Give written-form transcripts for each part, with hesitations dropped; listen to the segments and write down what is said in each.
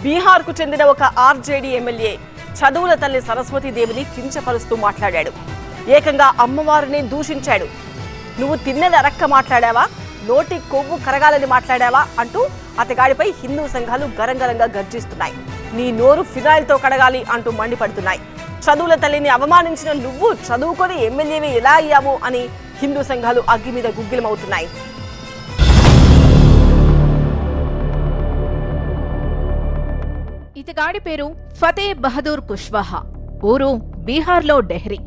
బీహార్ కు చెందిన ఒక ఆర్జేడీ ఎమ్మెల్యే చదువుల తల్లి సరస్వతీదేవిని కించపరుస్తూ మాట్లాడాడు. ఏకంగా అమ్మవారిని దూషించాడు. నువ్వు తిన్నది అరక్క మాట్లాడావా, నోటి కొవ్వు కరగాలని మాట్లాడావా అంటూ అతగాడిపై హిందూ సంఘాలు గరంగరంగా గర్జిస్తున్నాయి. నీ నోరు ఫినాయిల్తో కడగాలి అంటూ మండిపడుతున్నాయి. చదువుల తల్లిని అవమానించిన నువ్వు చదువుకొని ఎమ్మెల్యేవి ఎలా అయ్యావు అని హిందూ సంఘాలు అగ్గి మీద గుగ్గిలమవుతున్నాయి. ఇతగాడి పేరు ఫతే బహదూర్ కుష్వాహా. ఊరు బీహార్లో డెహ్రీ.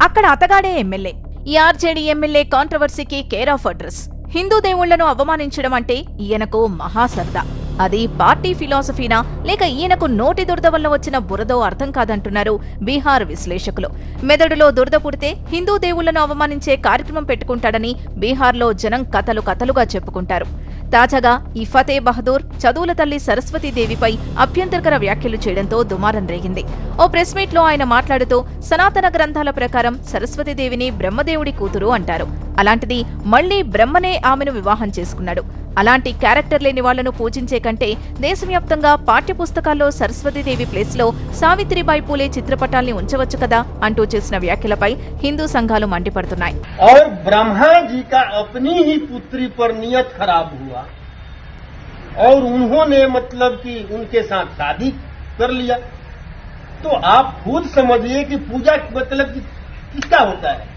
అక్కడ అతగాడే ఎమ్మెల్యే. ఈ ఆర్జేడీ ఎమ్మెల్యే కాంట్రవర్సీకి కేర్ ఆఫ్ అడ్రస్. హిందూ దేవుళ్లను అవమానించడం అంటే ఈయనకు మహాసరదా. అది పార్టీ ఫిలాసఫీనా లేక ఈయనకు నోటి దురద వల్ల వచ్చిన బురదో అర్థం కాదంటున్నారు బీహార్ విశ్లేషకులు. మెదడులో దురద పుడితే హిందూ దేవుళ్లను అవమానించే కార్యక్రమం పెట్టుకుంటాడని బీహార్లో జనం కథలు కథలుగా చెప్పుకుంటారు. తాజాగా ఈ ఫతే బహదూర్ చదువుల తల్లి సరస్వతీదేవిపై అభ్యంతరకర వ్యాఖ్యలు చేయడంతో దుమారం రేగింది. ఓ ప్రెస్ మీట్ లో ఆయన మాట్లాడుతూ సనాతన గ్రంథాల ప్రకారం సరస్వతీదేవిని బ్రహ్మదేవుడి కూతురు అంటారు. అలాంటిది మళ్లీ బ్రహ్మనే ఆమెను వివాహం చేసుకున్నాడు. అలాంటి క్యారెక్టర్ లేని వాళ్లను పూజించే కంటే దేశవ్యాప్తంగా పాఠ్యపుస్తకాల్లో సరస్వతీదేవి ప్లేస్ లో సావిత్రిబాయి పూలే చిత్రపటాల్ని ఉంచవచ్చు కదా అంటూ చేసిన వ్యాఖ్యలపై హిందూ సంఘాలు మండిపడుతున్నాయి. और उन्होंने मतलब कि उनके साथ शादी कर लिया, तो आप खुद समझिए कि पूजा मतलब कि किसका होता है,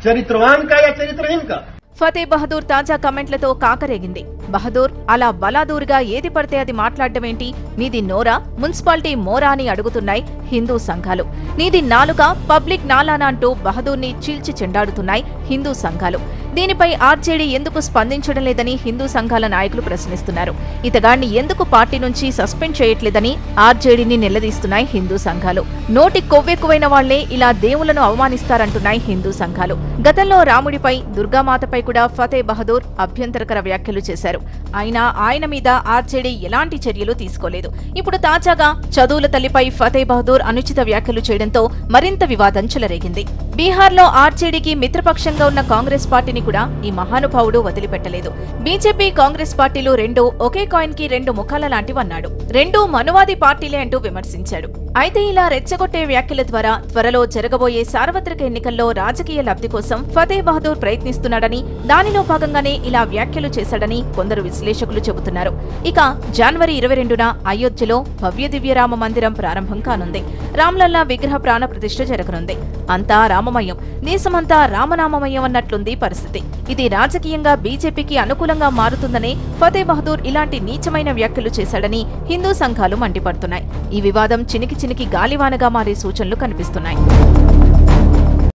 चरित्रवान का या चरित्रहीन का। ఫతే బహదూర్ తాజా కమెంట్లతో కాకరేగింది. బహదూర్ అలా బలాదూరుగా ఏది పడితే అది మాట్లాడటమేంటి? నీది నోరా, మున్సిపాలిటీ మోరా అని అడుగుతున్నాయి హిందూ సంఘాలు. నీది నాలుక, పబ్లిక్ నాలానా అంటూ బహదూర్ని చీల్చి చెండాడుతున్నాయి హిందూ సంఘాలు. దీనిపై ఆర్జేడీ ఎందుకు స్పందించడం లేదని హిందూ సంఘాల నాయకులు ప్రశ్నిస్తున్నారు. ఇతగాడిని ఎందుకు పార్టీ నుంచి సస్పెండ్ చేయట్లేదని ఆర్జేడీని నిలదీస్తున్నాయి హిందూ సంఘాలు. నోటి కొవ్వెక్కువైన వాళ్లే ఇలా దేవులను అవమానిస్తారంటున్నాయి హిందూ సంఘాలు. గతంలో రాముడిపై, దుర్గామాతపై కూడా ఫతే బహదూర్ అభ్యంతరకర వ్యాఖ్యలు చేశారు. అయినా ఆయన మీద ఆర్జేడీ ఎలాంటి చర్యలు తీసుకోలేదు. ఇప్పుడు తాజాగా చదువుల తల్లిపై ఫతే బహదూర్ అనుచిత వ్యాఖ్యలు చేయడంతో మరింత వివాదం చెలరేగింది. బీహార్లో ఆర్జేడీకి మిత్రపక్షంగా ఉన్న కాంగ్రెస్ పార్టీని కూడా ఈ మహానుభావుడు వదిలిపెట్టలేదు. బీజేపీ, కాంగ్రెస్ పార్టీలు రెండూ ఒకే కాయిన్ కి రెండు ముఖాల లాంటివన్నాడు. రెండూ మనువాది పార్టీలే అంటూ విమర్శించాడు. అయితే ఇలా రెచ్చగొట్టే వ్యాఖ్యల ద్వారా త్వరలో జరగబోయే సార్వత్రిక ఎన్నికల్లో రాజకీయ లబ్ధి కోసం ఫతే బహదూర్ ప్రయత్నిస్తున్నాడని, దానిలో భాగంగానే ఇలా వ్యాఖ్యలు చేశాడని కొందరు విశ్లేషకులు చెబుతున్నారు. ఇక జనవరి 22న అయోధ్యలో భవ్య దివ్యరామ మందిరం ప్రారంభం కానుంది. రామ్లల్లా విగ్రహ ప్రాణ ప్రతిష్ఠ జరగనుంది. అంతా రామమయం, దేశమంతా రామనామమయం అన్నట్లుంది పరిస్థితి. ఇది రాజకీయంగా బీజేపీకి అనుకూలంగా మారుతుందనే ఫతే బహదూర్ ఇలాంటి నీచమైన వ్యాఖ్యలు చేశాడని హిందూ సంఘాలు మండిపడుతున్నాయి. ఈ వివాదం చినికి గాలివానగా మారే సూచనలు కనిపిస్తున్నాయి.